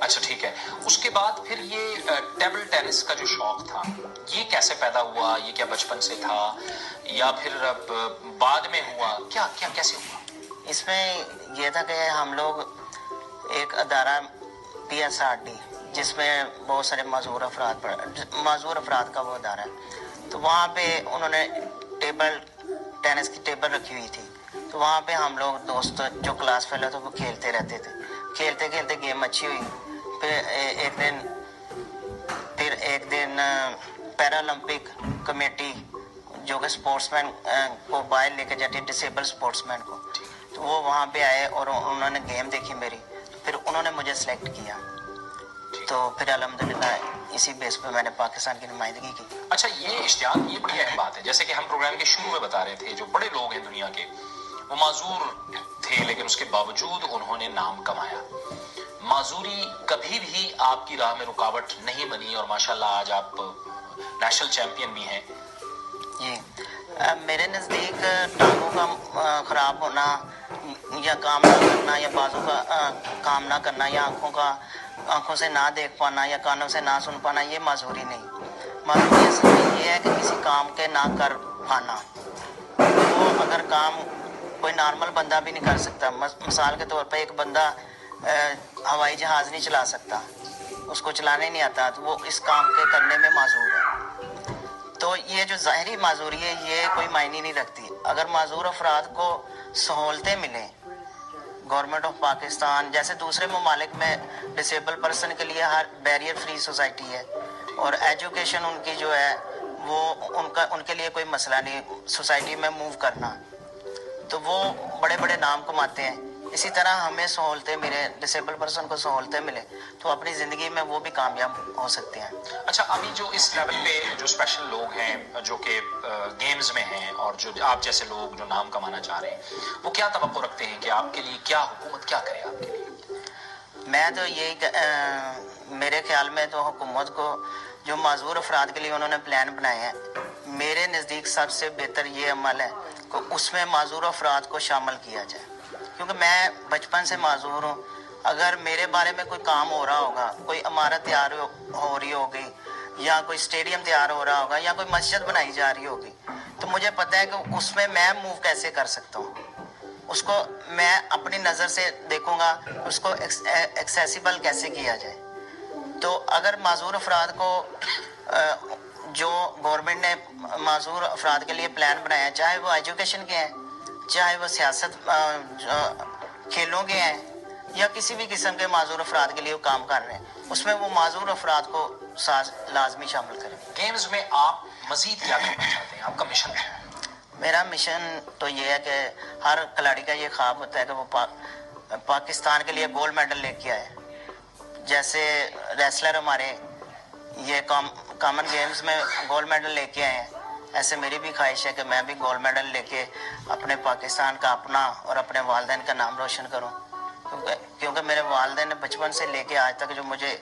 اچھا ٹھیک ہے. اس کے بعد پھر یہ ٹیبل ٹینس کا جو شوق تھا یہ کیسے پیدا ہوا؟ یہ کیا بچپن سے تھا یا پھر بعد میں ہوا؟ کیا کیا کیسے ہوا؟ اس میں یہ تھا کہ ہم لوگ ایک ادارہ PSRD جس میں بہت سارے معذور افراد کا وہ ادارہ ہے، تو وہاں پہ انہوں نے ٹیبل ٹینس کی ٹیبل رکھی ہوئی تھی. تو وہاں پہ ہم لوگ دوست جو کلاس فیلو تھے وہ کھیلتے رہتے تھے. کھیلتے کھیلتے گیم اچھی ہوئی. پھر ایک دن پیرالمپک کمیٹی جو کہ اسپورٹس مین کو باہر لے کے جاتی ہے، ڈسیبل اسپورٹس مین کو، تو وہ وہاں پہ آئے اور انہوں نے گیم دیکھی میری، تو پھر انہوں نے مجھے سلیکٹ کیا. تو پھر الحمدللہ اسی بیس پہ میں نے پاکستان کی نمائندگی کی. اچھا یہ اشتیاق، یہ بڑی اہم بات ہے. جیسے کہ ہم پروگرام کے شروع میں بتا رہے تھے، جو بڑے لوگ ہیں دنیا کے وہ معذور تھے لیکن اس کے باوجود انہوں نے نام کمایا. معذوری کبھی بھی آپ کی راہ میں رکاوٹ نہیں بنی اور ماشاءاللہ آج آپ نیشنل چیمپئن بھی ہیں. جی میرے نزدیک ٹانگوں کا خراب ہونا یا کام نہ کرنا یا بازو کا کام نہ کرنا یا آنکھوں سے نہ دیکھ پانا یا کانوں سے نہ سن پانا یہ معذوری نہیں. معذوری اصل میں یہ ہے کہ کسی کام کے نہ کر پانا. وہ اگر کام کوئی نارمل بندہ بھی نہیں کر سکتا، مثال کے طور پہ ایک بندہ ہوائی جہاز نہیں چلا سکتا، اس کو چلانے نہیں آتا، تو وہ اس کام کے کرنے میں معذور ہے. تو یہ جو ظاہری معذوری ہے یہ کوئی معنی نہیں رکھتی. اگر معذور افراد کو سہولتیں ملیں، گورنمنٹ آف پاکستان جیسے دوسرے ممالک میں ڈسیبل پرسن کے لیے ہر بیریئر فری سوسائٹی ہے اور ایجوکیشن ان کی جو ہے وہ ان کے لیے کوئی مسئلہ نہیں سوسائٹی میں موو کرنا، تو وہ بڑے بڑے نام کماتے ہیں. اسی طرح ہمیں سہولتیں ملے، ڈسیبل پرسن کو سہولتیں ملے تو اپنی زندگی میں وہ بھی کامیاب ہو سکتے ہیں. اچھا ابھی جو اس لیول پہ جو اسپیشل لوگ ہیں جو کہ گیمز میں ہیں اور جو آپ جیسے لوگ جو نام کمانا چاہ رہے ہیں وہ کیا توقع رکھتے ہیں کہ آپ کے لیے کیا حکومت کیا کرے آپ کے لیے؟ میں تو یہی میرے خیال میں تو حکومت کو جو معذور افراد کے لیے انہوں نے پلان بنائے ہیں، میرے نزدیک سب سے بہتر یہ عمل ہے کہ اس میں معذور افراد کو شامل کیا جائے. کیونکہ میں بچپن سے معذور ہوں. اگر میرے بارے میں کوئی کام ہو رہا ہوگا، کوئی عمارت تیار ہو رہی ہوگی یا کوئی اسٹیڈیم تیار ہو رہا ہوگا یا کوئی مسجد بنائی جا رہی ہوگی، تو مجھے پتہ ہے کہ اس میں موو کیسے کر سکتا ہوں. اس کو میں اپنی نظر سے دیکھوں گا، اس کو ایکسیسیبل کیسے کیا جائے. تو اگر معذور افراد کو جو گورنمنٹ نے معذور افراد کے لیے پلان بنایا ہے، چاہے وہ ایجوکیشن کے ہیں، چاہے وہ سیاست کھیلوں کے ہیں یا کسی بھی قسم کے معذور افراد کے لیے وہ کام کر رہے ہیں، اس میں وہ معذور افراد کو لازمی شامل کریں. گیمز میں آپ مزید کیا کرنا چاہتے ہیں؟ آپ کا مشن ہے؟ میرا مشن تو یہ ہے کہ ہر کھلاڑی کا یہ خواب ہوتا ہے کہ وہ پاکستان کے لیے گولڈ میڈل لے کے آئے. جیسے ریسلر ہمارے یہ کامن گیمز میں گولڈ میڈل لے کے آئے ہیں، ایسے میری بھی خواہش ہے کہ میں بھی گولڈ میڈل لے کے اپنے پاکستان کا اپنا اور اپنے والدین کا نام روشن کروں. کیونکہ میرے والدین نے بچپن سے لے کے آج تک جو مجھے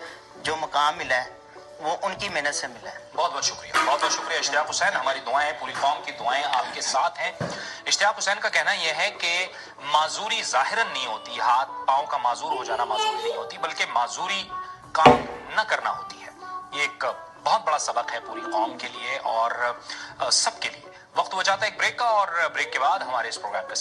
جو مقام ملا ہے وہ ان کی محنت سے ملا ہے. بہت بہت شکریہ، بہت بہت شکریہ اشتیاق حسین. ہماری دعائیں، پوری قوم کی دعائیں آپ کے ساتھ ہیں. اشتیاق حسین کا کہنا یہ ہے کہ معذوری ظاہراً نہیں ہوتی، ہاتھ پاؤں کا معذور ہو جانا معذوری نہیں ہوتی، بلکہ معذوری کام نہ کرنا ہوتی ہے. یہ ایک بہت بڑا سبق ہے پوری قوم کے لیے اور سب کے لیے. وقت ہو جاتا ہے ایک بریک کا، اور بریک کے بعد ہمارے اس پروگرام کا